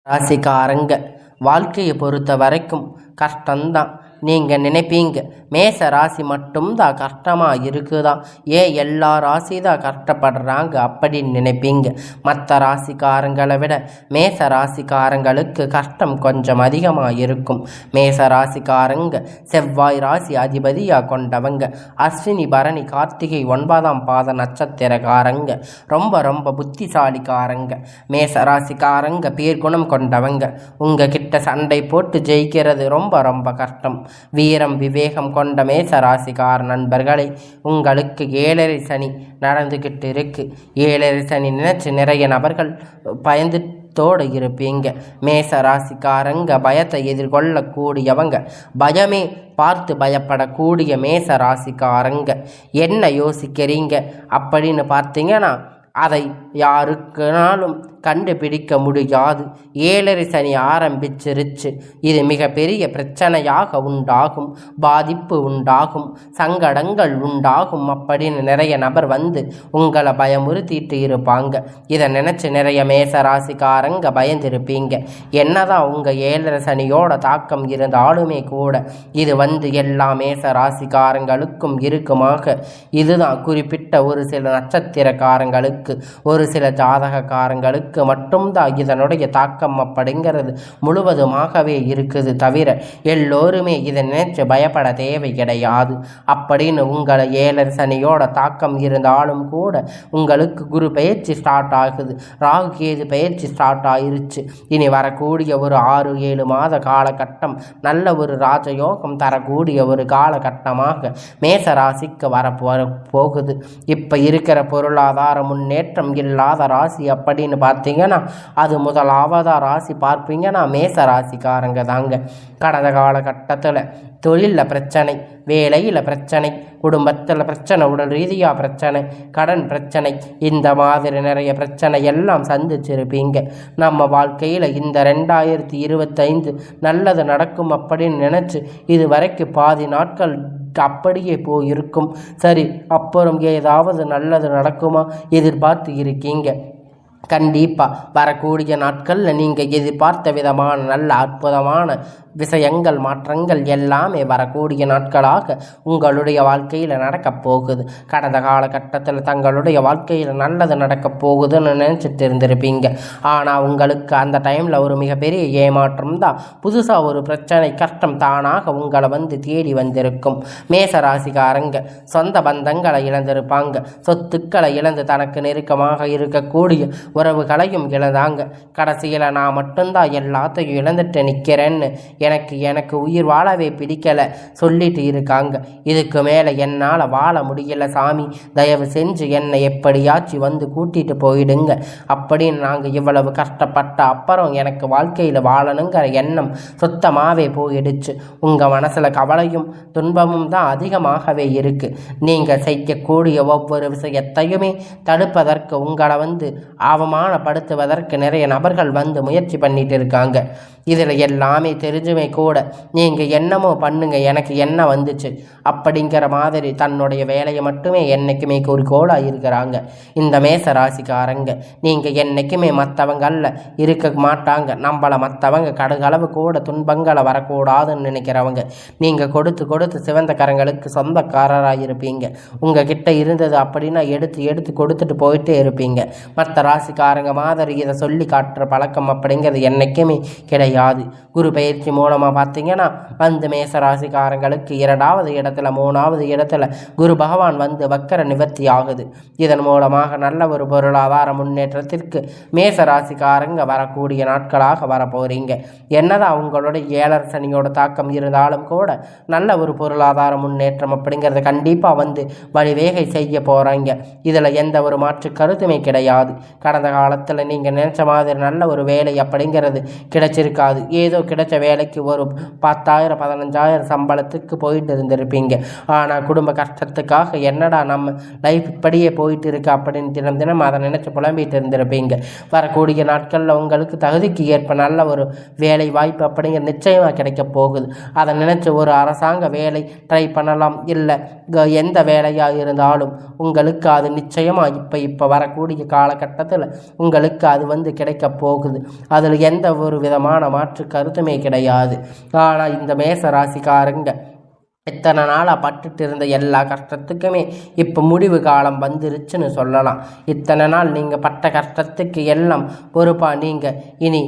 ராசிக்காரங்க வாழ்க்கையை பொறுத்த வரைக்கும் கஷ்டம்தான். நீங்கள் நினைப்பீங்க மேச ராசி மட்டும்தான் கஷ்டமாக இருக்குதா, ஏன் எல்லா ராசி தான் கஷ்டப்படுறாங்க அப்படின்னு நினைப்பீங்க. மற்ற ராசிக்காரங்களை விட மேச ராசிக்காரங்களுக்கு கஷ்டம் கொஞ்சம் அதிகமாக இருக்கும். மேச ராசிக்காரங்க செவ்வாய் ராசி அதிபதியாக கொண்டவங்க. அஸ்வினி பரணி கார்த்திகை 9ஆம் பாத நட்சத்திரக்காரங்க. ரொம்ப புத்திசாலிக்காரங்க. மேச ராசிக்காரங்க பேர்குணம் கொண்டவங்க. உங்ககிட்ட சண்டை போட்டு ஜெயிக்கிறது ரொம்ப கஷ்டம். வீரம் விவேகம் கொண்ட மேச ராசிக்கார நண்பர்களே, உங்களுக்கு 7.5 சனி நடந்துக்கிட்டு இருக்கு. 7.5 சனி நினைச்சு நிறைய நபர்கள் பயந்துட்டோடு இருப்பீங்க. மேச ராசிக்காரங்க பயத்தை எதிர்கொள்ளக்கூடியவங்க. பயமே பார்த்து பயப்படக்கூடிய மேச ராசிக்காரங்க. என்ன யோசிக்கிறீங்க அப்படின்னு பார்த்தீங்கன்னா அதை யாருக்குனாலும் கண்டுபிடிக்க முடியாது. 7.5 சனி ஆரம்பிச்சிருச்சு. இது மிகப்பெரிய பிரச்சனையாக உண்டாகும், பாதிப்பு உண்டாகும், சங்கடங்கள் உண்டாகும் அப்படின்னு நிறைய நபர் வந்து உங்களை பயமுறுத்திட்டு இருப்பாங்க. இதை நினச்சி நிறைய மேச ராசிக்காரங்க பயந்திருப்பீங்க. என்னதான் உங்கள் 7.5 சனியோட தாக்கம் இருந்தாலுமே கூட இது எல்லா மேச ராசிக்காரங்களுக்கும் இருக்குமாக. இதுதான் குறிப்பிட்ட ஒரு சில நட்சத்திரக்காரங்களுக்கு, ஒரு சில ஜாதகக்காரங்களுக்கு மட்டும்தான் இதனுடைய தாக்கம் அப்படிங்கிறது முழுவதுமாகவே இருக்குது. தவிர எல்லோருமே இதை நினைச்சு பயப்பட தேவை கிடையாது. அப்படின்னு உங்களை 7.5 சனியோட தாக்கம் இருந்தாலும் கூட உங்களுக்கு குரு பயிற்சி ஸ்டார்ட் ஆகுது, ராகு கேது பயிற்சி ஸ்டார்ட் ஆயிருச்சு. இனி வரக்கூடிய ஒரு 6-7 மாத காலகட்டம் நல்ல ஒரு ராஜயோகம் தரக்கூடிய ஒரு காலகட்டமாக மேச ராசிக்கு வரப்போகுது. இப்போ இருக்கிற பொருளாதார முன்னேற்றம் இல்லாத ராசி அப்படின்னு பார்த்தீங்கன்னா அது முதலாவதாக ராசி பார்ப்பீங்கன்னா மேச ராசிக்காரங்க தாங்க. கடந்த காலகட்டத்தில் தொழிலில் பிரச்சனை, வேலையில் பிரச்சனை, குடும்பத்தில் பிரச்சனை, உடல் ரீதியாக பிரச்சனை, கடன் பிரச்சனை, இந்த மாதிரி நிறைய பிரச்சனை எல்லாம் சந்திச்சிருப்பீங்க. நம்ம வாழ்க்கையில் இந்த 2025 நல்லது நடக்கும் அப்படின்னு நினச்சி இது வரைக்கும் பாதி நாட்கள் அப்படியே போயிருக்கும். சரி, அப்புறம் ஏதாவது நல்லது நடக்குமா எதிர்பார்த்து இருக்கீங்க. கண்டிப்பாக வரக்கூடிய நாட்களில் நீங்கள் எதிர்பார்த்த விதமான நல்ல அற்புதமான விஷயங்கள் மாற்றங்கள் எல்லாமே வரக்கூடிய நாட்களாக உங்களுடைய வாழ்க்கையில் நடக்கப் போகுது. கடந்த காலகட்டத்தில் தங்களுடைய வாழ்க்கையில் நல்லது நடக்கப் போகுதுன்னு நினச்சிட்டு இருந்திருப்பீங்க. ஆனால் உங்களுக்கு அந்த டைமில் ஒரு மிகப்பெரிய ஏமாற்றம் தான். புதுசாக ஒரு பிரச்சனை கஷ்டம் தானாக உங்களை தேடி வந்திருக்கும். மேச ராசிக்காரங்க சொந்த பந்தங்களை இழந்திருப்பாங்க. சொத்துக்களை இழந்து தனக்கு நெருக்கமாக இருக்கக்கூடிய உறவுகளையும் இழந்தாங்க. கடைசியில் நான் மட்டும்தான் எல்லாத்தையும் இழந்துட்டு நிற்கிறேன்னு எனக்கு உயிர் வாழவே பிடிக்கலை சொல்லிட்டு இருக்காங்க. இதுக்கு மேலே என்னால் வாழ முடியல சாமி, தயவு செஞ்சு என்னை எப்படியாச்சும் கூட்டிகிட்டு போயிடுங்க அப்படின்னு நாங்கள் இவ்வளவு கஷ்டப்பட்ட அப்புறம் எனக்கு வாழ்க்கையில் வாழணுங்கிற எண்ணம் சுத்தமாகவே போயிடுச்சு. உங்கள் மனசில் கவலையும் துன்பமும் தான் அதிகமாகவே இருக்குது. நீங்கள் செய்யக்கூடிய ஒவ்வொரு விஷயத்தையுமே தடுப்பதற்கு உங்களை அவமானப்படுத்துவதற்கு நிறைய நபர்கள் முயற்சி பண்ணிட்டு இருக்காங்க. இதில் எல்லாமே தெரிஞ்சுமே கூட நீங்கள் என்னமோ பண்ணுங்க, எனக்கு என்ன வந்துச்சு அப்படிங்கிற மாதிரி தன்னுடைய வேலையை மட்டுமே என்றைக்குமே குறிக்கோளாக இருக்கிறாங்க இந்த மேச ராசிக்காரங்க. நீங்கள் என்றைக்குமே மற்றவங்களில் இருக்க மாட்டாங்க. நம்மளை மற்றவங்க கடுகளவு கூட துன்பங்களை வரக்கூடாதுன்னு நினைக்கிறவங்க. நீங்கள் கொடுத்து சிவந்த கரங்களுக்கு சொந்தக்காரராக இருப்பீங்க. உங்கள் கிட்ட இருந்தது அப்படின்னா எடுத்து கொடுத்துட்டு போயிட்டே இருப்பீங்க. மற்ற ராசிக்காரங்க மாதிரி இதை சொல்லி காட்டுற பழக்கம் அப்படிங்கிறது என்றைக்குமே கிடையாது. குரு பயிற்சி மூலமாக பார்த்தீங்கன்னா மேச ராசிக்காரங்களுக்கு 2வது இடத்துல 3வது இடத்துல குரு பகவான் வக்கர நிவர்த்தி ஆகுது. இதன் மூலமாக நல்ல ஒரு பொருளாதார முன்னேற்றத்திற்கு மேச ராசிக்காரங்க வரக்கூடிய நாட்களாக வரப்போறீங்க. என்னதான் அவங்களுடைய 7.5 சனியோட தாக்கம் இருந்தாலும் கூட நல்ல ஒரு பொருளாதார முன்னேற்றம் அப்படிங்கிறத கண்டிப்பாக வழிவேகை செய்ய போகிறாங்க. இதில் எந்த ஒரு மாற்று கருத்துமே கிடையாது. கடந்த காலத்தில் நீங்கள் நினைச்ச மாதிரி நல்ல ஒரு வேலை அப்படிங்கிறது கிடைச்சிருக்கா கிடைக்காது. ஏதோ கிடைச்ச வேலைக்கு ஒரு 10,000 15,000 சம்பளத்துக்கு போயிட்டு இருந்திருப்பீங்க. ஆனால் குடும்ப கஷ்டத்துக்காக என்னடா நம்ம லைஃப் இப்படியே போயிட்டு இருக்கு அப்படின்னு தினம் தினம் அதை நினச்சி புலம்பிட்டு இருந்திருப்பீங்க. வரக்கூடிய நாட்களில் உங்களுக்கு தகுதிக்கு ஏற்ப நல்ல ஒரு வேலை வாய்ப்பு அப்படிங்கிற நிச்சயமாக கிடைக்க போகுது. அதை நினச்சி ஒரு அரசாங்க வேலை ட்ரை பண்ணலாம். இல்லை எந்த வேலையாக இருந்தாலும் உங்களுக்கு அது நிச்சயமாக இப்போ வரக்கூடிய காலகட்டத்தில் உங்களுக்கு அது கிடைக்க போகுது. அதில் எந்த ஒரு விதமான மாற்று கருத்துமே கிடையாது. ஆனால் இந்த மேச ராசிக்காரங்க இத்தனை நாளாக பட்டுட்டு இருந்த எல்லா கஷ்டத்துக்குமே இப்போ முடிவு காலம் வந்துருச்சுன்னு சொல்லலாம். இத்தனை நாள் நீங்கள் பட்ட கஷ்டத்துக்கு எல்லாம் பொறுப்பாக நீங்கள் இனி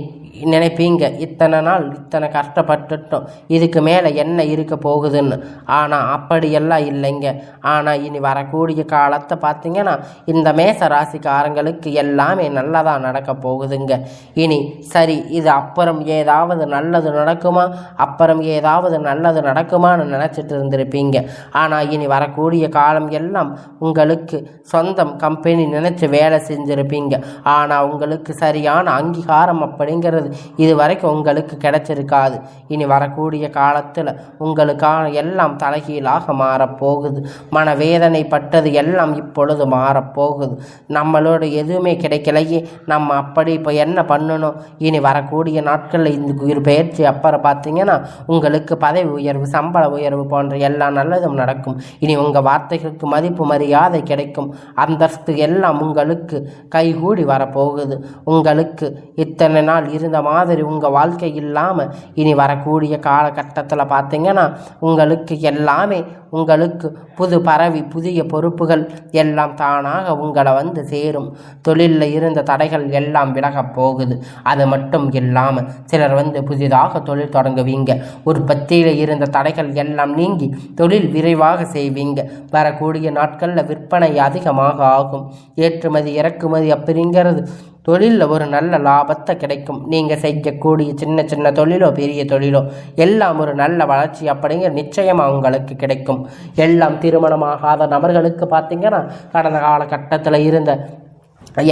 நினைப்பீங்க, இத்தனை நாள் இத்தனை கஷ்டப்பட்டுட்டோம், இதுக்கு மேலே என்ன இருக்க போகுதுன்னு. ஆனால் அப்படியெல்லாம் இல்லைங்க. ஆனால் இனி வரக்கூடிய காலத்தை பார்த்தீங்கன்னா இந்த மேச ராசிக்காரங்களுக்கு எல்லாமே நல்லதாக நடக்க போகுதுங்க. இனி சரி இது அப்புறம் ஏதாவது நல்லது நடக்குமா, அப்புறம் ஏதாவது நல்லது நடக்குமான்னு நினச்சிட்டு இருந்திருப்பீங்க. ஆனால் இனி வரக்கூடிய காலம் எல்லாம் உங்களுக்கு சொந்தம் கம்பெனி நினச்சி வேலை செஞ்சுருப்பீங்க. ஆனால் உங்களுக்கு சரியான அங்கீகாரம் அப்படிங்கிறது இது வரைக்கும் உங்களுக்கு கிடைச்சிருக்காது. இனி வரக்கூடிய காலத்தில் உங்களுக்கான எல்லாம் தலைகீழாக மாறப்போகுது. மனவேதனை பட்டது எல்லாம் இப்பொழுது மாறப்போகுது. நம்மளோட எதுவுமே கிடைக்கலையே, நம்ம அப்படி இப்போ என்ன பண்ணணும். இனி வரக்கூடிய நாட்களில் இந்த பயிற்சி அப்புறம் பார்த்தீங்கன்னா உங்களுக்கு பதவி உயர்வு, சம்பள உயர்வு போன்ற எல்லா நல்லதும் நடக்கும். இனி உங்கள் வார்த்தைகளுக்கு மதிப்பு மரியாதை கிடைக்கும். அந்தஸ்து எல்லாம் உங்களுக்கு கைகூடி வரப்போகுது. உங்களுக்கு இத்தனை நாள் இருந்த மாதிரி உங்கள் வாழ்க்கை இல்லாமல் இனி வரக்கூடிய காலகட்டத்தில் பார்த்தீங்கன்னா உங்களுக்கு எல்லாமே உங்களுக்கு புது பரவி புதிய பொறுப்புகள் எல்லாம் தானாக உங்களை சேரும். தொழிலில் இருந்த தடைகள் எல்லாம் விலகப் போகுது. அது மட்டும் இல்லாமல் சிலர் புதிதாக தொழில் தொடங்குவீங்க. உற்பத்தியில் இருந்த தடைகள் எல்லாம் நீங்கி தொழில் விரைவாக செய்வீங்க. வரக்கூடிய நாட்களில் விற்பனை அதிகமாக ஆகும். ஏற்றுமதி இறக்குமதி அப்படிங்கிறது தொழிலில் ஒரு நல்ல லாபத்தை கிடைக்கும். நீங்கள் செய்யக்கூடிய சின்ன சின்ன தொழிலோ பெரிய தொழிலோ எல்லாம் ஒரு நல்ல வளர்ச்சி அப்படிங்கிற நிச்சயமாக உங்களுக்கு கிடைக்கும். எல்லாம் திருமணமாகாத நபர்களுக்கு பார்த்தீங்கன்னா கடந்த காலகட்டத்தில் இருந்த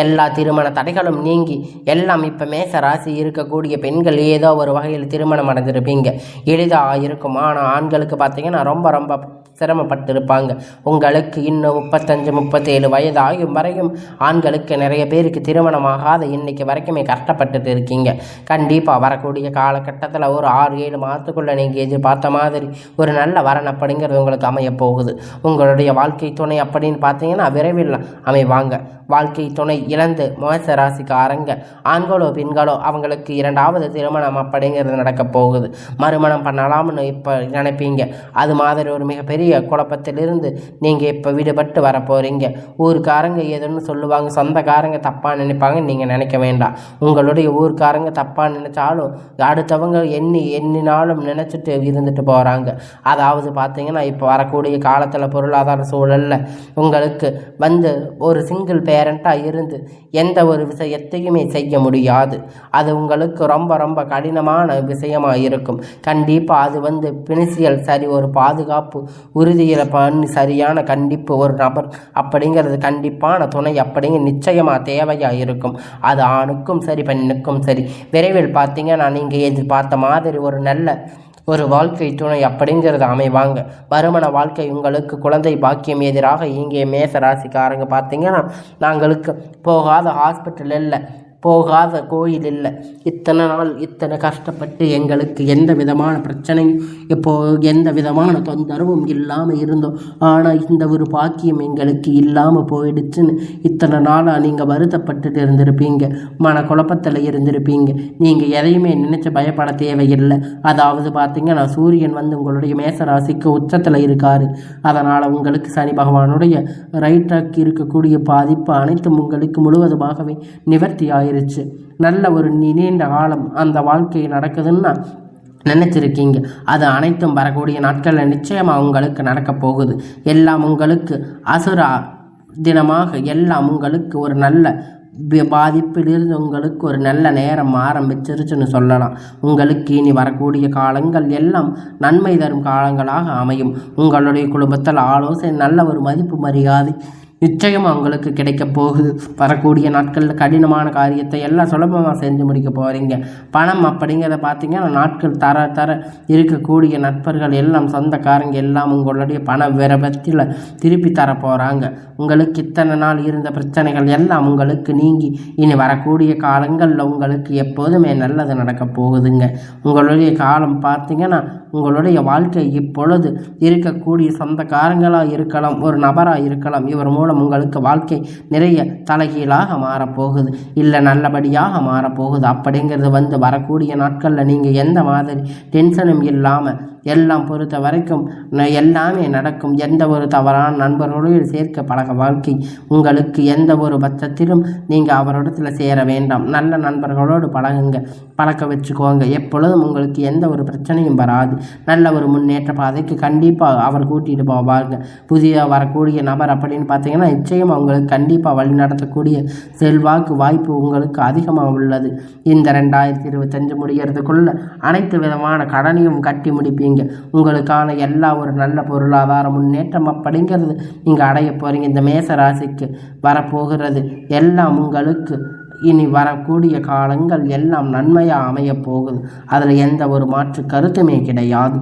எல்லா திருமண தடைகளும் நீங்கி எல்லாம் இப்போ மேச ராசி இருக்கக்கூடிய பெண்கள் ஏதோ ஒரு வகையில் திருமணம் அடைஞ்சிருப்பீங்க. எளிதாக இருக்கும். ஆனால் ஆண்களுக்கு பார்த்தீங்கன்னா ரொம்ப ரொம்ப சிரமப்பட்டிருப்பாங்க. உங்களுக்கு இன்னும் 35-37 வயது ஆகும் வரையும் ஆண்களுக்கு நிறைய பேருக்கு திருமணமாகாத இன்னைக்கு வரைக்குமே கஷ்டப்பட்டுட்டு இருக்கீங்க. கண்டிப்பாக வரக்கூடிய காலகட்டத்தில் ஒரு 6-7 மாதத்துக்குள்ளே நீங்கள் எதிர்பார்த்த மாதிரி ஒரு நல்ல வரன் அப்படிங்கிறது உங்களுக்கு அமைய போகுது. உங்களுடைய வாழ்க்கை துணை அப்படின்னு பார்த்தீங்கன்னா விரைவில் அமைவாங்க. வாழ்க்கை துணை இழந்து மேச ராசிக்காரங்க ஆண்களோ பெண்களோ அவங்களுக்கு 2வது திருமணம் அப்படிங்கிறது நடக்க போகுது. மறுமணம் பண்ணலாம்னு இப்போ நினைப்பீங்க. அது மாதிரி ஒரு மிகப்பெரிய குழப்பத்திலிருந்து நீங்கள் இப்போ விடுபட்டு வர போகிறீங்க. ஊருக்காரங்க எதுன்னு சொல்லுவாங்க, சொந்தக்காரங்க தப்பாக நினைப்பாங்க. நீங்கள் நினைக்க வேண்டாம். உங்களுடைய ஊருக்காரங்க தப்பாக நினைச்சாலும் அடுத்தவங்க எண்ணினாலும் நினச்சிட்டு இருந்துட்டு போகிறாங்க. அதாவது பார்த்தீங்கன்னா இப்போ வரக்கூடிய காலத்தில் பொருளாதார சூழலில் உங்களுக்கு ஒரு சிங்கிள் பேரண்ட்டாக இருந்து எந்த ஒரு விஷயத்தையுமே செய்ய முடியாது. அது உங்களுக்கு ரொம்ப ரொம்ப கடினமான விஷயமாக இருக்கும். கண்டிப்பாக அது பினிசியல் சரி ஒரு பாதுகாப்பு உறுதியில் பண்ணி சரியான கண்டிப்பு ஒரு நபர் அப்படிங்கிறது கண்டிப்பான துணை அப்படிங்கிற நிச்சயமாக தேவையாக இருக்கும். அது ஆணுக்கும் சரி பெண்ணுக்கும் சரி. விரைவில் பார்த்தீங்கன்னா நீங்கள் எதிர்பார்த்த மாதிரி ஒரு நல்ல ஒரு வாழ்க்கை துணை அப்படிங்கிறது அமைவாங்க. வருமான வாழ்க்கை உங்களுக்கு குழந்தை பாக்கியம் எதிராக இங்கே மேச ராசிக்காரங்க பார்த்தீங்கன்னா நாங்களுக்கு போகாத ஹாஸ்பிட்டல் இல்லை, போகாத கோயில் இல்லை. இத்தனை நாள் இத்தனை கஷ்டப்பட்டு எங்களுக்கு எந்த விதமான பிரச்சனையும் எந்த விதமான தொந்தரவும் இல்லாமல் இருந்தோம். ஆனால் இந்த ஒரு பாக்கியம் எங்களுக்கு இல்லாமல் போயிடுச்சுன்னு இத்தனை நாளாக நீங்கள் வருத்தப்பட்டுட்டு இருந்திருப்பீங்க. மன குழப்பத்தில் இருந்திருப்பீங்க. நீங்கள் எதையுமே நினச்சி பயப்பட தேவையில்லை. அதாவது பார்த்தீங்கன்னா சூரியன் உங்களுடைய மேச ராசிக்கு உச்சத்தில் இருக்கார். அதனால் உங்களுக்கு சனி பகவானுடைய ரைட்டாக்கு இருக்கக்கூடிய பாதிப்பு அனைத்தும் உங்களுக்கு முழுவதுமாகவே நிவர்த்தி ஆயிருச்சு. நல்ல ஒரு நீண்ட காலம் அந்த வாழ்க்கை நடக்குதுன்னா நினச்சிருக்கீங்க. அது அனைத்தும் வரக்கூடிய நாட்களில் நிச்சயமாக உங்களுக்கு நடக்க போகுது. எல்லாம் உங்களுக்கு அசுரா தினமாக எல்லாம் உங்களுக்கு ஒரு நல்ல பாதிப்பிலிருந்து உங்களுக்கு ஒரு நல்ல நேரம் ஆரம்பிச்சிருச்சுன்னு சொல்லலாம். உங்களுக்கு இனி வரக்கூடிய காலங்கள் எல்லாம் நன்மை தரும் காலங்களாக அமையும். உங்களுடைய குடும்பத்தில் ஆலோசனை நல்ல ஒரு மதிப்பு மரியாதை நிச்சயமாக உங்களுக்கு கிடைக்க போகுது. வரக்கூடிய நாட்களில் கடினமான காரியத்தை எல்லாம் சுலபமாக செஞ்சு முடிக்க போகிறீங்க. பணம் அப்படிங்கிறத பார்த்தீங்கன்னா நாட்கள் தர இருக்கக்கூடிய நட்பர்கள் எல்லாம் சொந்தக்காரங்க எல்லாம் உங்களுடைய பண விரபத்தில் திருப்பி தர போகிறாங்க. உங்களுக்கு இத்தனை நாள் இருந்த பிரச்சனைகள் எல்லாம் உங்களுக்கு நீங்கி இனி வரக்கூடிய காலங்களில் உங்களுக்கு எப்போதுமே நல்லது நடக்க போகுதுங்க. உங்களுடைய காலம் பார்த்தீங்கன்னா உங்களுடைய வாழ்க்கை இப்பொழுது இருக்கக்கூடிய சொந்தக்காரங்களாக இருக்கலாம், ஒரு நபராக இருக்கலாம். இவர் மூலம் உங்களுக்கு வாழ்க்கை நிறைய தலைகீழாக மாறப்போகுது, இல்லை நல்லபடியாக மாறப்போகுது. அப்படிங்கிறது வரக்கூடிய நாட்களில் நீங்கள் எந்த மாதிரி டென்ஷனும் இல்லாமல் எல்லாம் பொறுத்த வரைக்கும் எல்லாமே நடக்கும். எந்த ஒரு தவறான நண்பர்களோடு சேர்க்க பழக வாழ்க்கை உங்களுக்கு எந்த ஒரு பட்சத்திலும் நீங்கள் அவரிடத்தில் சேர வேண்டாம். நல்ல நண்பர்களோடு பழக்க வச்சுக்கோங்க. எப்பொழுதும் உங்களுக்கு எந்த ஒரு பிரச்சனையும் வராது. நல்ல ஒரு முன்னேற்ற பாதைக்கு கண்டிப்பாக அவர் கூட்டிகிட்டு போவாங்க. புதிய வரக்கூடிய நபர் அப்படின்னு பார்த்தீங்கன்னா நிச்சயம் அவங்களுக்கு கண்டிப்பாக வழி நடத்தக்கூடிய செல்வாக்கு வாய்ப்பு உங்களுக்கு அதிகமாக உள்ளது. இந்த 2025 முடிகிறதுக்குள்ள அனைத்து விதமான கடனையும் கட்டி முடிப்பீங்க. உங்களுக்கான எல்லா ஒரு நல்ல பொருளாதார முன்னேற்றம் அப்படிங்கிறது நீங்கள் அடைய போகிறீங்க. இந்த மேச ராசிக்கு வரப்போகிறது எல்லாம் உங்களுக்கு இனி வரக்கூடிய காலங்கள் எல்லாம் நன்மையாக அமைய போகுது. அதில் எந்த ஒரு மாற்று கருத்துமே கிடையாது.